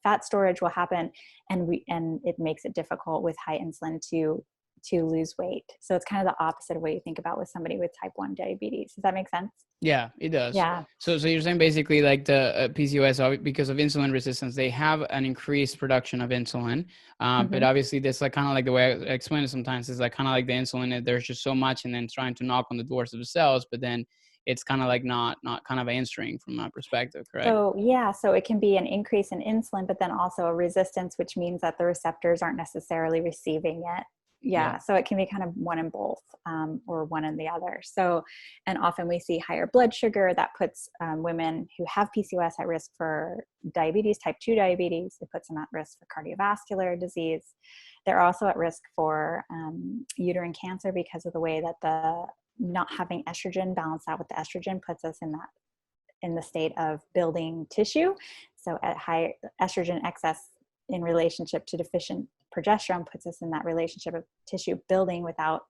fat storage will happen, and it makes it difficult with high insulin to lose weight. So it's kind of the opposite of what you think about with somebody with type 1 diabetes. Does that make sense? Yeah, it does. Yeah. So you're saying basically like the PCOS, because of insulin resistance, they have an increased production of insulin. But obviously this like kind of like the way I explain it sometimes is like kind of like the insulin, there's just so much and then trying to knock on the doors of the cells, but then it's kind of like not kind of answering from my perspective, correct? So yeah, so it can be an increase in insulin, but then also a resistance, which means that the receptors aren't necessarily receiving it. Yeah. So it can be kind of one in both, or one in the other. So, and often we see higher blood sugar that puts women who have PCOS at risk for diabetes, type 2 diabetes. It puts them at risk for cardiovascular disease. They're also at risk for uterine cancer because of the way that the not having estrogen balanced out with the estrogen puts us in the state of building tissue. So at high estrogen excess in relationship to deficient progesterone puts us in that relationship of tissue building without.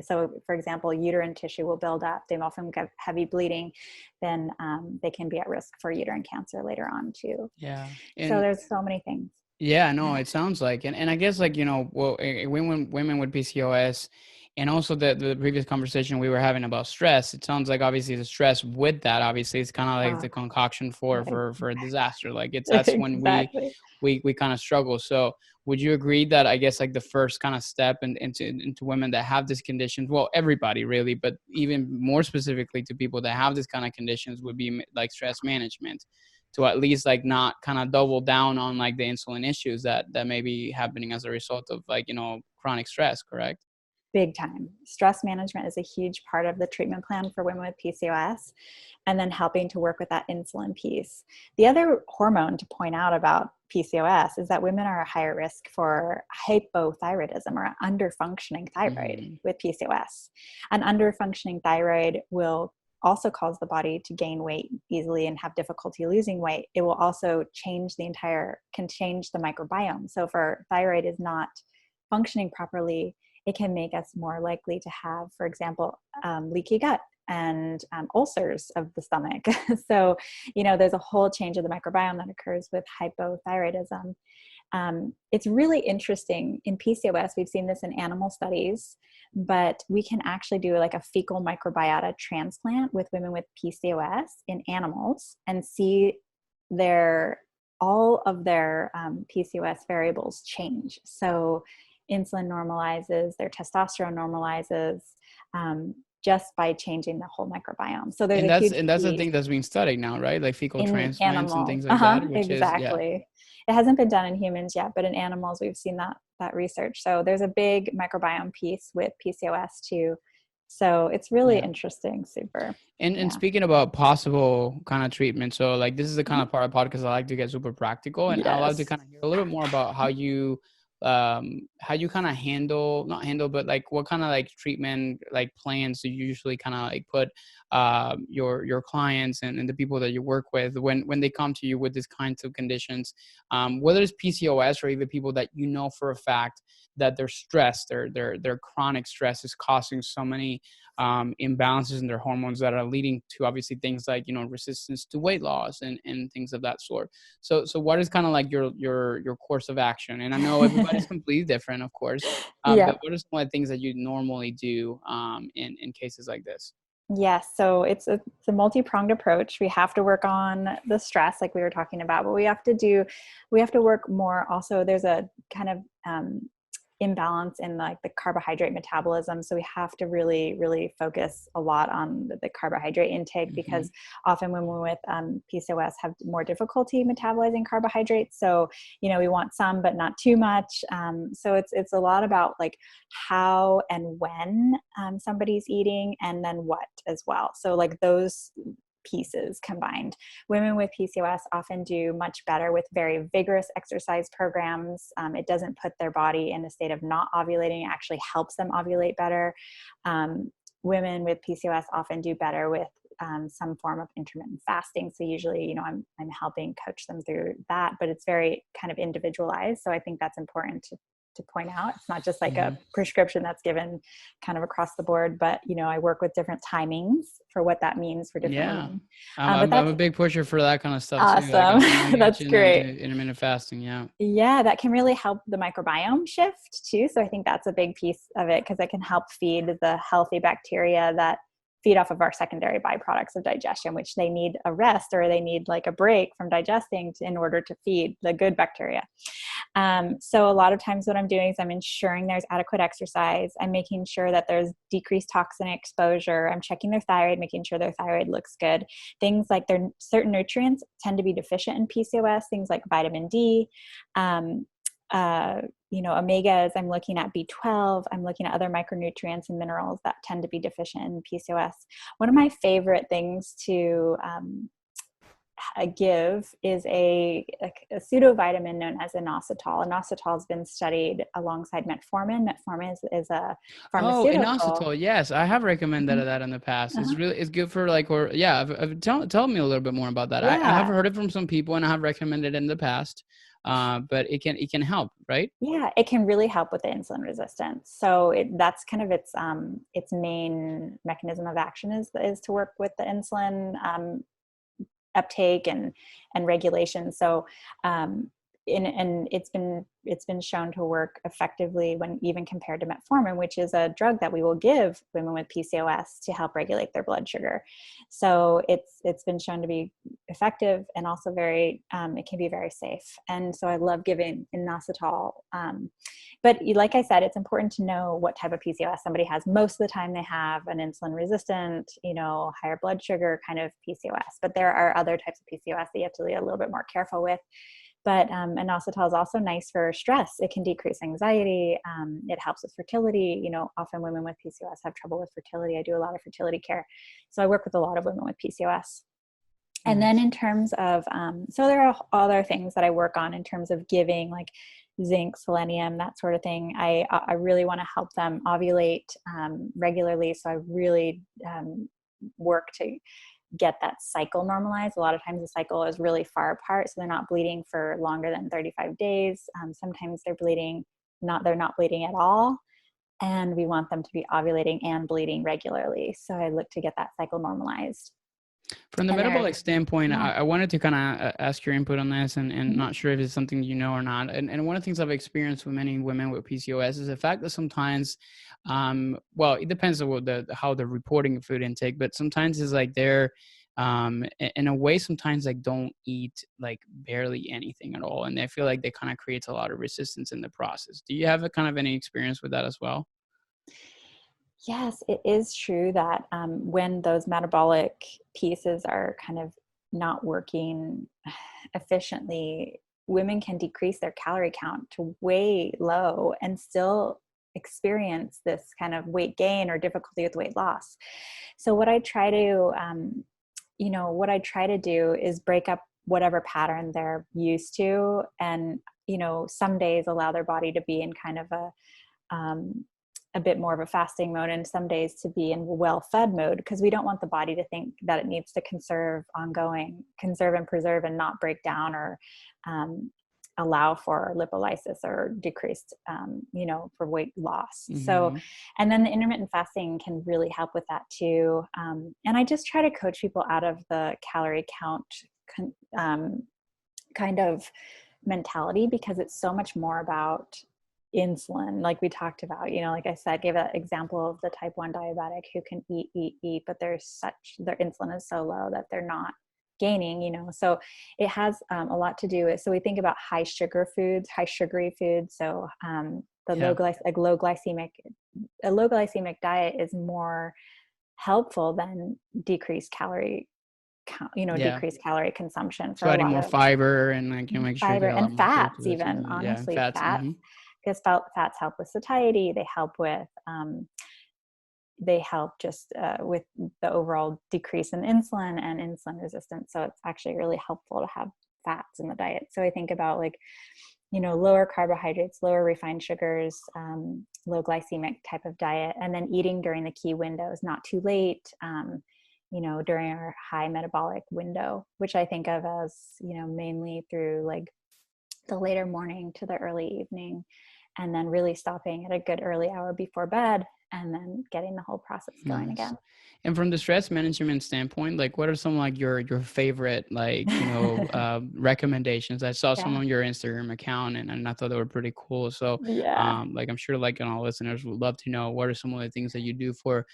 So for example, uterine tissue will build up. They often get heavy bleeding. Then they can be at risk for uterine cancer later on too. Yeah. So there's so many things. Yeah, no, it sounds like, and I guess like, women with PCOS, and also the previous conversation we were having about stress, it sounds like obviously the stress with that, obviously it's kind of like the concoction for a disaster. Like that's when we kind of struggle. So would you agree that I guess like the first kind of step into women that have these conditions, well, everybody really, but even more specifically to people that have these kind of conditions would be like stress management, to at least like not kind of double down on like the insulin issues that may be happening as a result of like, chronic stress, correct? Big time. Stress management is a huge part of the treatment plan for women with PCOS, and then helping to work with that insulin piece. The other hormone to point out about PCOS is that women are a higher risk for hypothyroidism, or underfunctioning thyroid with PCOS. An underfunctioning thyroid will also cause the body to gain weight easily and have difficulty losing weight. It will also change the microbiome. So if our thyroid is not functioning properly, it can make us more likely to have, for example, leaky gut and ulcers of the stomach. So, there's a whole change of the microbiome that occurs with hypothyroidism. It's really interesting. In PCOS, we've seen this in animal studies, but we can actually do like a fecal microbiota transplant with women with PCOS in animals and see all of their PCOS variables change. So insulin normalizes, their testosterone normalizes, just by changing the whole microbiome. So there's that's the thing that's being studied now, right? Like fecal transplants animals. And things like that. Which exactly. It hasn't been done in humans yet, but in animals we've seen that research. So there's a big microbiome piece with PCOS too. So it's really interesting, super. And speaking about possible kind of treatment, so like this is the kind of part of podcast I like to get super practical, and I love to kind of hear a little bit more about how you kind of but like what kind of like treatment like plans do you usually kind of like put your clients and the people that you work with when they come to you with these kinds of conditions, whether it's PCOS or even people that for a fact that their stress, their chronic stress is causing so many imbalances in their hormones that are leading to obviously things like resistance to weight loss and things of that sort. So what is kind of like your course of action? And I know everybody's completely different, of course, but what are some of the things that you normally do in cases like this? Yes. So it's a multi-pronged approach. We have to work on the stress like we were talking about, but we have to work more. Also, there's a kind of imbalance in like the carbohydrate metabolism. So we have to really, really focus a lot on the carbohydrate intake, because often women with PCOS have more difficulty metabolizing carbohydrates. So, we want some, but not too much. So it's a lot about like how and when somebody's eating, and then what as well. So like those pieces combined. Women with PCOS often do much better with very vigorous exercise programs. It doesn't put their body in a state of not ovulating. It actually helps them ovulate better. Women with PCOS often do better with some form of intermittent fasting. So usually, I'm helping coach them through that, but it's very kind of individualized. So I think that's important to point out. It's not just like a prescription that's given kind of across the board, but I work with different timings for what that means for different women. I'm a big pusher for that kind of stuff awesome. too. Like, that's great. Intermittent fasting. Yeah, that can really help the microbiome shift too. So I think that's a big piece of it, because it can help feed the healthy bacteria that feed off of our secondary byproducts of digestion, which they need a rest, or they need like a break from digesting in order to feed the good bacteria. So a lot of times what I'm doing is I'm ensuring there's adequate exercise. I'm making sure that there's decreased toxin exposure. I'm checking their thyroid, making sure their thyroid looks good. Things like certain nutrients tend to be deficient in PCOS, things like vitamin D, omegas. I'm looking at B12. I'm looking at other micronutrients and minerals that tend to be deficient in PCOS. One of my favorite things to give is a pseudo vitamin known as inositol. Inositol has been studied alongside metformin. Metformin is a pharmaceutical. Oh, inositol. Yes, I have recommended that in the past. It's good for like, tell me a little bit more about that. Yeah. I have heard it from some people, and I have recommended it in the past. But it can help, right? Yeah, it can really help with the insulin resistance. So that's kind of its main mechanism of action is to work with the insulin uptake and regulation. So and it's been shown to work effectively when even compared to metformin, which is a drug that we will give women with PCOS to help regulate their blood sugar. So it's been shown to be effective, and also very it can be very safe. And so I love giving inositol. But like I said, it's important to know what type of PCOS somebody has. Most of the time they have an insulin resistant, higher blood sugar kind of PCOS. But there are other types of PCOS that you have to be a little bit more careful with. But inositol is also nice for stress. It can decrease anxiety. It helps with fertility. Often women with PCOS have trouble with fertility. I do a lot of fertility care. So I work with a lot of women with PCOS. And then in terms of, so there are other things that I work on in terms of giving, like zinc, selenium, that sort of thing. I really want to help them ovulate regularly. So I really work to get that cycle normalized. A lot of times the cycle is really far apart, so they're not bleeding for longer than 35 days. Sometimes they're not bleeding at all. And we want them to be ovulating and bleeding regularly. So I look to get that cycle normalized. From the metabolic standpoint, I wanted to kind of ask your input on this, and not sure if it's something you know or not. And one of the things I've experienced with many women with PCOS is the fact that sometimes, it depends on how they're reporting food intake, but sometimes it's like they're, in a way, sometimes like don't eat like barely anything at all, and I feel like they kind of creates a lot of resistance in the process. Do you have any experience with that as well? Yes, it is true that when those metabolic pieces are kind of not working efficiently, women can decrease their calorie count to way low and still experience this kind of weight gain or difficulty with weight loss. So what I try to do is break up whatever pattern they're used to, and some days allow their body to be in kind of a bit more of a fasting mode, and some days to be in well-fed mode, because we don't want the body to think that it needs to conserve and preserve and not break down or allow for lipolysis or decreased, for weight loss. So, and then the intermittent fasting can really help with that too. And I just try to coach people out of the calorie count kind of mentality, because it's so much more about insulin, like we talked about. Like I said, gave an example of the type 1 diabetic who can eat, but their insulin is so low that they're not gaining, so it has a lot to do with, so we think about high sugary foods. So The Yeah. a low glycemic diet is more helpful than decreased calorie decreased calorie consumption for So a adding lot more of fiber and like you make sure you fiber get a lot and more food fats, because it's even yeah, and honestly fats. fats, because fats help with satiety. They help just with the overall decrease in insulin and insulin resistance. So it's actually really helpful to have fats in the diet. So I think about like, lower carbohydrates, lower refined sugars, low glycemic type of diet, and then eating during the key windows, not too late, during our high metabolic window, which I think of as, mainly through like the later morning to the early evening, and then really stopping at a good early hour before bed, and then getting the whole process going Nice. again. And from the stress management standpoint, like what are some like your favorite recommendations? I saw some Yeah. on your Instagram account and I thought they were pretty cool. So Yeah. like I'm sure like all listeners would love to know what are some of the things that you do for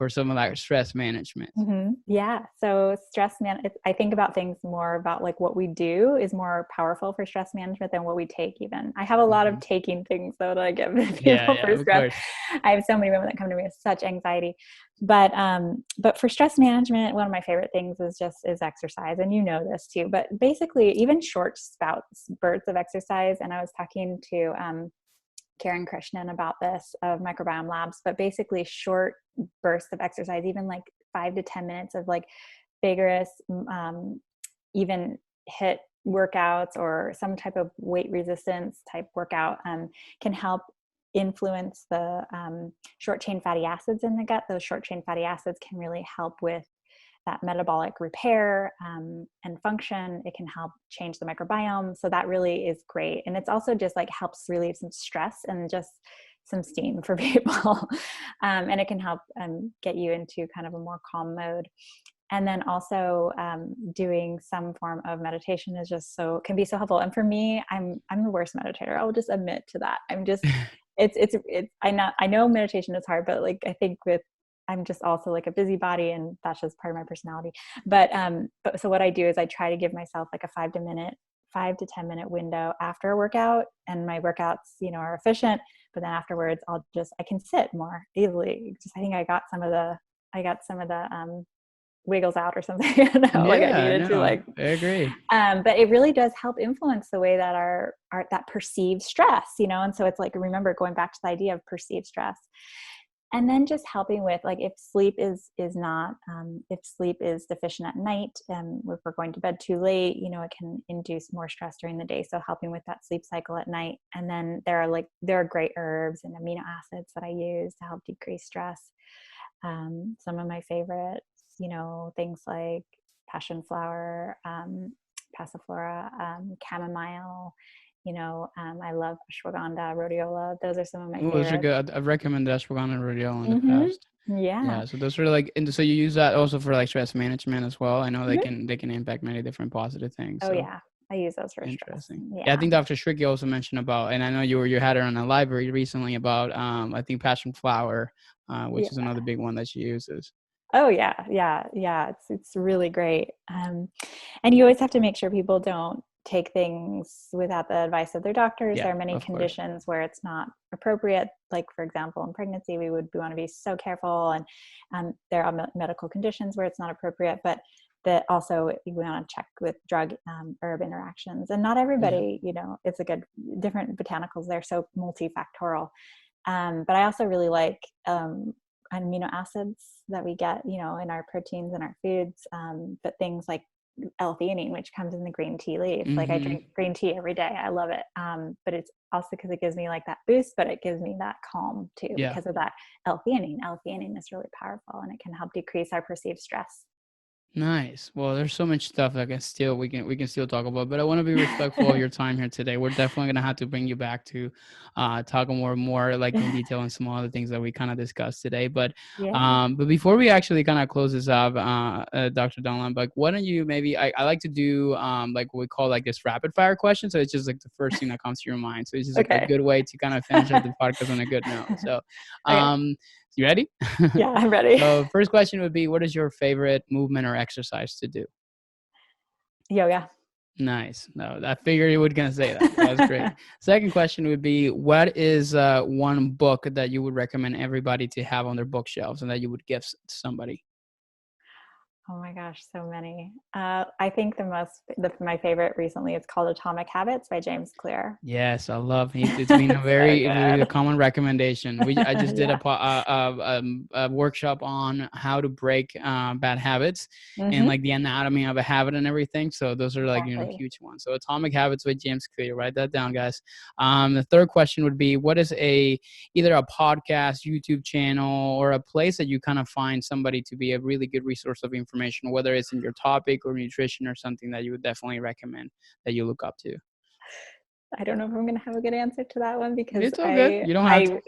some of that stress management. Yeah. So I think about things more about like what we do is more powerful for stress management than what we take even. I have a lot of taking things though that I give Yeah, people yeah, for of stress. course. I have so many women that come to me with such anxiety. But for stress management, one of my favorite things is exercise. And you know this too. But basically even short spurts of exercise. And I was talking to Karen Krishnan about this of Microbiome Labs, but basically short bursts of exercise, even like 5 to 10 minutes of like vigorous, even hit workouts or some type of weight resistance type workout can help influence the short chain fatty acids in the gut. Those short chain fatty acids can really help with that metabolic repair and function. It can help change the microbiome. So that really is great. And it's also just like helps relieve some stress and just some steam for people. And it can help get you into kind of a more calm mode. And then also doing some form of meditation is can be so helpful. And for me, I'm the worst meditator. I will just admit to that. I'm just, I know meditation is hard, but like, I think I'm just also like a busybody, and that's just part of my personality. But so what I do is I try to give myself like a 5 to 10 minute window after a workout, and my workouts, are efficient, but then afterwards I can sit more easily. I think I got some of the wiggles out or something. Like I Yeah, needed to no, like, I agree. but it really does help influence the way that our that perceived stress, and so it's like, remember going back to the idea of perceived stress. And then just helping with like if sleep is not if sleep is deficient at night, if we're going to bed too late, it can induce more stress during the day. So helping with that sleep cycle at night. And then there are great herbs and amino acids that I use to help decrease stress. Some of my favorites, things like passion flower, passiflora, chamomile. I love ashwagandha, rhodiola. Those are some of my Oh, those are favorites. good. I've recommended ashwagandha and rhodiola in the past. Yeah. Yeah, so those are like, and so you use that also for like stress management as well. I know they Mhm. can impact many different positive things. Oh So yeah, I use those for stress. interesting. Yeah, I Yeah. think Dr. Stricky also mentioned about, and I know you had her on a library recently about I think passion flower, which is Yeah. another big one that she uses. Oh yeah, yeah. It's really great. And you always have to make sure people don't take things without the advice of their doctors. Yeah, There are many of course. conditions where it's not appropriate. Like for example, in pregnancy, we want to be so careful, and there are medical conditions where it's not appropriate. But that also we want to check with drug herb interactions. And not Yeah. everybody, it's a good different botanicals. They're so multifactorial. But I also really like amino acids that we get, in our proteins and our foods. But things like L-theanine, which comes in the green tea leaf. Like I Mm-hmm. drink green tea every day. I love it. But it's also because it gives me like that boost, but it gives me that calm too Yeah. because of that L-theanine. L-theanine is really powerful, and it can help decrease our perceived stress. Nice. Well, there's so much stuff that we can still talk about, but I want to be respectful of your time here today. We're definitely gonna have to bring you back to talk more like in detail on some other things that we kind of discussed today. Yeah. But before we actually kind of close this up, Dr. Dunlap, like why don't you maybe I like to do like what we call like this rapid fire question. So it's just like the first thing that comes to your mind. So it's just like a Okay. good way to kind of finish up the podcast on a good note. So Okay. you ready? Yeah, I'm ready. So first question would be, what is your favorite movement or exercise to do? Yoga. Nice. No, I figured you were going to say that. That was great. Second question would be, what is one book that you would recommend everybody to have on their bookshelves and that you would give somebody? Oh my gosh, so many. I think my favorite recently is called Atomic Habits by James Clear. Yes, I love it. It's been a very common recommendation. I just did Yeah. a workshop on how to break bad habits and Mm-hmm. like the anatomy of a habit and everything. So those are like, Exactly. huge ones. So Atomic Habits with James Clear. Write that down, guys. The third question would be, what is either a podcast, YouTube channel, or a place that you kind of find somebody to be a really good resource of information, whether it's in your topic or nutrition or something that you would definitely recommend that you look up to? I don't know if I'm going to have a good answer to that one because It's all good. You don't have to.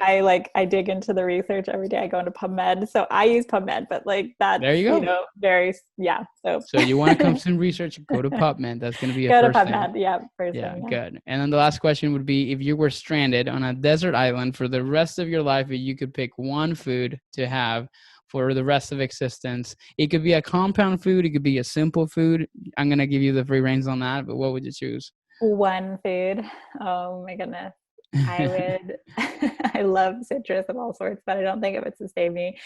I dig into the research every day. I go into PubMed, so I use PubMed, but like that's, There you go. very, yeah. So you want to come some research, go to PubMed. That's going to be a go to first PubMed, thing. yeah, first Yeah, thing. good. And then the last question would be, if you were stranded on a desert island for the rest of your life, you could pick one food to have for the rest of existence. It could be a compound food. It could be a simple food. I'm going to give you the free reins on that, but what would you choose? One food. Oh my goodness. I would, I love citrus of all sorts, but I don't think it would sustain me.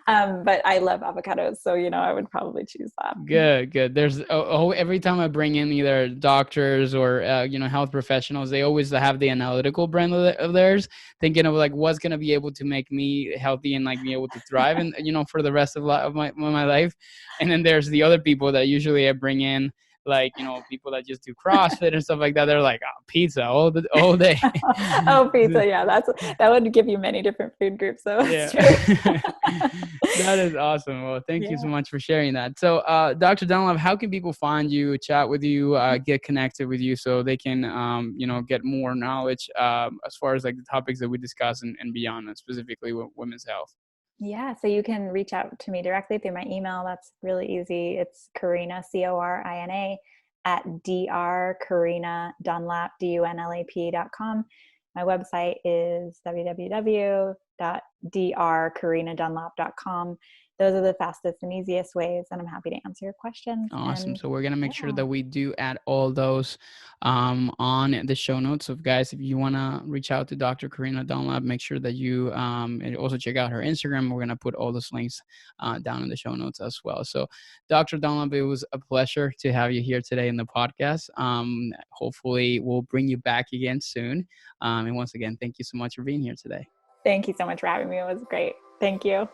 But I love avocados. So, I would probably choose that. Good. There's every time I bring in either doctors or, health professionals, they always have the analytical brand of theirs, thinking of like what's going to be able to make me healthy and like be able to thrive and, for the rest of my life. And then there's the other people that usually I bring in, like, people that just do CrossFit and stuff like that. They're like, oh, pizza all day. Oh, pizza. Yeah. That would give you many different food groups. So yeah. That is awesome. Well, thank you so much for sharing that. So, Dr. Dunlap, how can people find you, chat with you, get connected with you so they can, get more knowledge as far as like the topics that we discuss and beyond, and specifically with women's health? Yeah, so you can reach out to me directly through my email. That's really easy. It's Corina, Corina, at drcorinadunlap.com. My website is www.drcorinadunlap.com. Those are the fastest and easiest ways, and I'm happy to answer your questions. Awesome. So we're going to make sure that we do add all those on the show notes. So guys, if you want to reach out to Dr. Corina Dunlap, make sure that you and also check out her Instagram. We're going to put all those links down in the show notes as well. So Dr. Dunlap, it was a pleasure to have you here today in the podcast. Hopefully we'll bring you back again soon. And once again, thank you so much for being here today. Thank you so much for having me. It was great. Thank you.